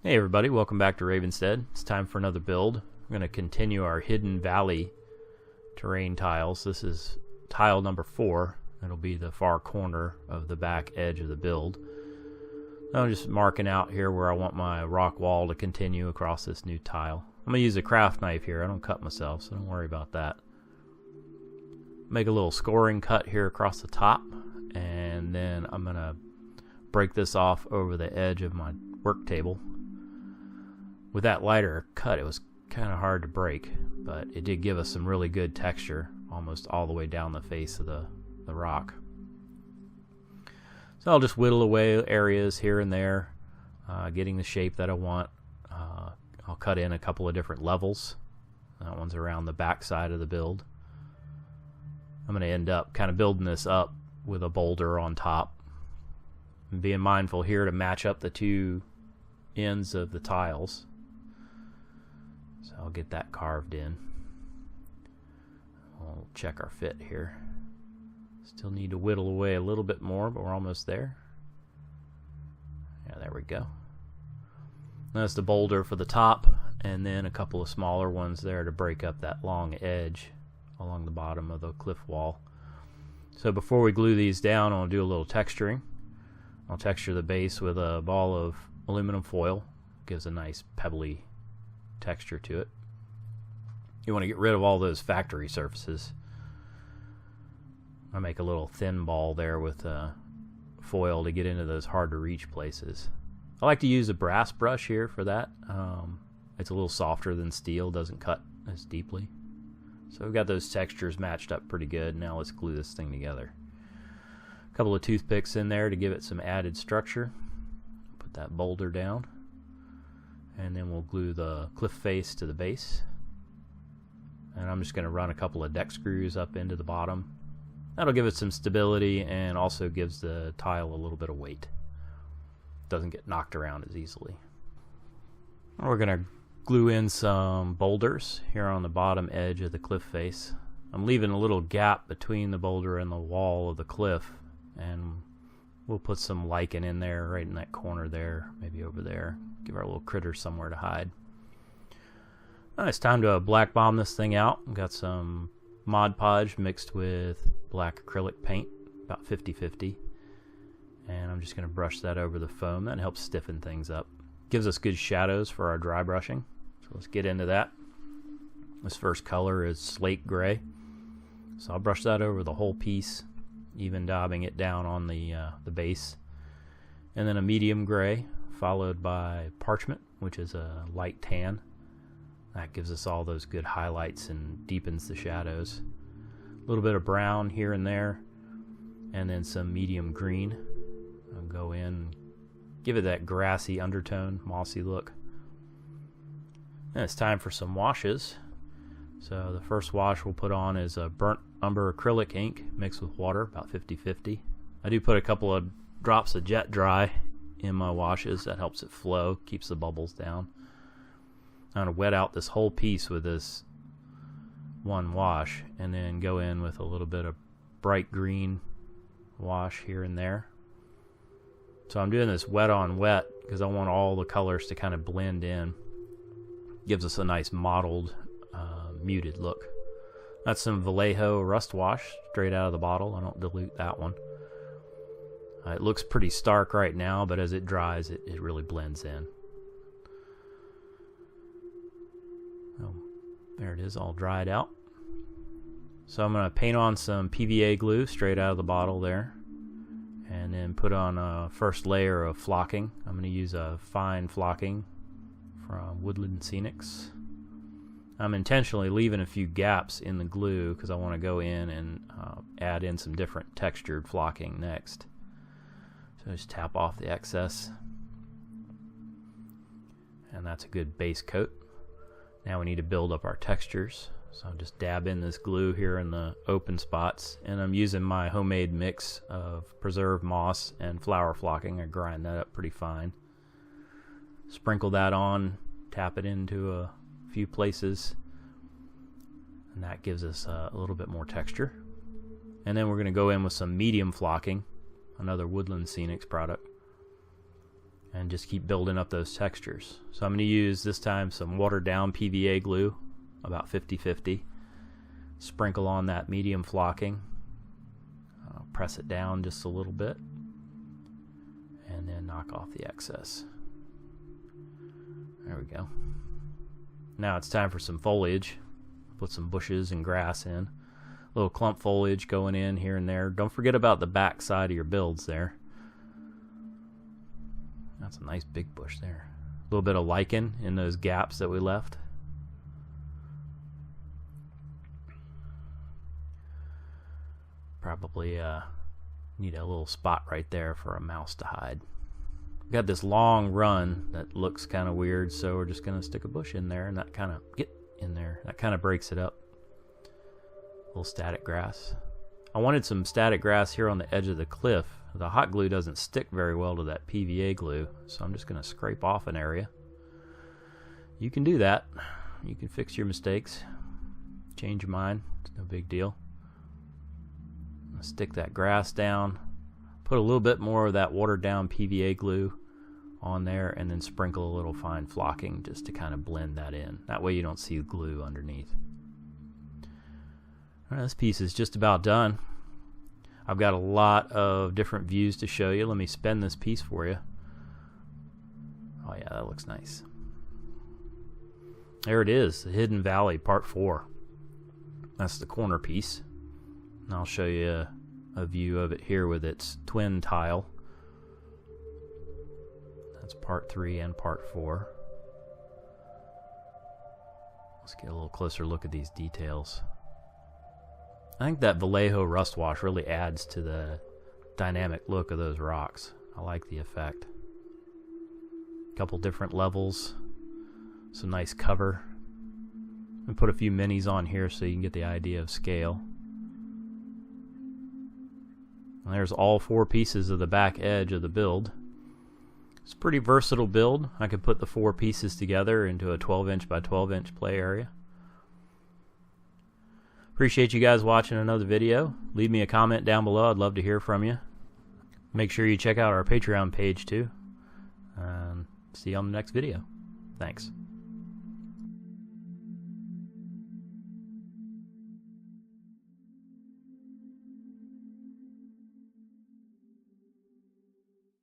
Hey everybody, welcome back to Ravenstead. It's time for another build. We're going to continue our Hidden Valley terrain tiles. This is tile number 4. It'll be the far corner of the back edge of the build. I'm just marking out here where I want my rock wall to continue across this new tile. I'm going to use a craft knife here. I don't cut myself, so don't worry about that. Make a little scoring cut here across the top, and then I'm going to break this off over the edge of my work table. With that lighter cut, it was kind of hard to break, but it did give us some really good texture almost all the way down the face of the rock. So I'll just whittle away areas here and there, getting the shape that I want. I'll cut in a couple of different levels. That one's around the back side of the build. I'm going to end up kind of building this up with a boulder on top. And being mindful here to match up the two ends of the tiles. So I'll get that carved in. We'll check our fit here. Still need to whittle away a little bit more, but we're almost there. Yeah, there we go. That's the boulder for the top, and then a couple of smaller ones there to break up that long edge along the bottom of the cliff wall. So before we glue these down, I'll do a little texturing. I'll texture the base with a ball of aluminum foil. Gives a nice pebbly texture to it. You want to get rid of all those factory surfaces. I make a little thin ball there with foil to get into those hard to reach places. I like to use a brass brush here for that. It's a little softer than steel, doesn't cut as deeply. So we've got those textures matched up pretty good. Now let's glue this thing together. A couple of toothpicks in there to give it some added structure. Put that boulder down. And then we'll glue the cliff face to the base. And I'm just going to run a couple of deck screws up into the bottom. That'll give it some stability and also gives the tile a little bit of weight. Doesn't get knocked around as easily. We're going to glue in some boulders here on the bottom edge of the cliff face. I'm leaving a little gap between the boulder and the wall of the cliff, and we'll put some lichen in there, right in that corner there, maybe over there. Give our little critter somewhere to hide. It's time to black bomb this thing out. I've got some Mod Podge mixed with black acrylic paint, about 50-50. And I'm just going to brush that over the foam. That helps stiffen things up. Gives us good shadows for our dry brushing. So let's get into that. This first color is slate gray. So I'll brush that over the whole piece, even daubing it down on the base. And then a medium gray, followed by parchment, which is a light tan. That gives us all those good highlights and deepens the shadows. A little bit of brown here and there, and then some medium green. I'll go in, give it that grassy undertone, mossy look. And it's time for some washes. So the first wash we'll put on is a burnt umber acrylic ink mixed with water, about 50-50. I do put a couple of drops of jet dry in my washes. That helps it flow, keeps the bubbles down. I'm going to wet out this whole piece with this one wash, and then go in with a little bit of bright green wash here and there. So I'm doing this wet on wet because I want all the colors to kind of blend in. Gives us a nice mottled, muted look. That's some Vallejo rust wash straight out of the bottle. I don't dilute that one. It looks pretty stark right now, but as it dries, it really blends in. Oh, there it is, all dried out. So I'm going to paint on some PVA glue straight out of the bottle there, and then put on a first layer of flocking. I'm going to use a fine flocking from Woodland Scenics. I'm intentionally leaving a few gaps in the glue because I want to go in and add in some different textured flocking next. So just tap off the excess, and that's a good base coat. Now we need to build up our textures. So I'll just dab in this glue here in the open spots, and I'm using my homemade mix of preserved moss and flower flocking. I grind that up pretty fine. Sprinkle that on, tap it into a few places, and that gives us a little bit more texture. And then we're going to go in with some medium flocking, another Woodland Scenics product, and just keep building up those textures. So I'm going to use this time some watered down PVA glue, about 50-50. Sprinkle on that medium flocking. Press it down just a little bit, and then knock off the excess. There we go. Now it's time for some foliage. Put some bushes and grass in. Little clump foliage going in here and there. Don't forget about the back side of your builds there. That's a nice big bush there. A little bit of lichen in those gaps that we left. Probably need a little spot right there for a mouse to hide. We've got this long run that looks kind of weird, so we're just going to stick a bush in there, and that kind of get in there. That kind of breaks it up. A little static grass. I wanted some static grass here on the edge of the cliff. The hot glue doesn't stick very well to that PVA glue, so I'm just going to scrape off an area. You can do that. You can fix your mistakes. Change your mind. It's no big deal. Stick that grass down. Put a little bit more of that watered down PVA glue on there, and then sprinkle a little fine flocking just to kind of blend that in. That way you don't see the glue underneath. All right, this piece is just about done. I've got a lot of different views to show you. Let me spin this piece for you. Oh yeah, that looks nice. There it is, the Hidden Valley Part 4. That's the corner piece. And I'll show you a view of it here with its twin tile. That's Part 3 and Part 4. Let's get a little closer look at these details. I think that Vallejo rust wash really adds to the dynamic look of those rocks. I like the effect. A couple different levels. Some nice cover. And put a few minis on here so you can get the idea of scale. And there's all 4 pieces of the back edge of the build. It's a pretty versatile build. I could put the 4 pieces together into a 12-inch by 12-inch play area. Appreciate you guys watching another video. Leave me a comment down below. I'd love to hear from you. Make sure you check out our Patreon page too. See you on the next video. Thanks.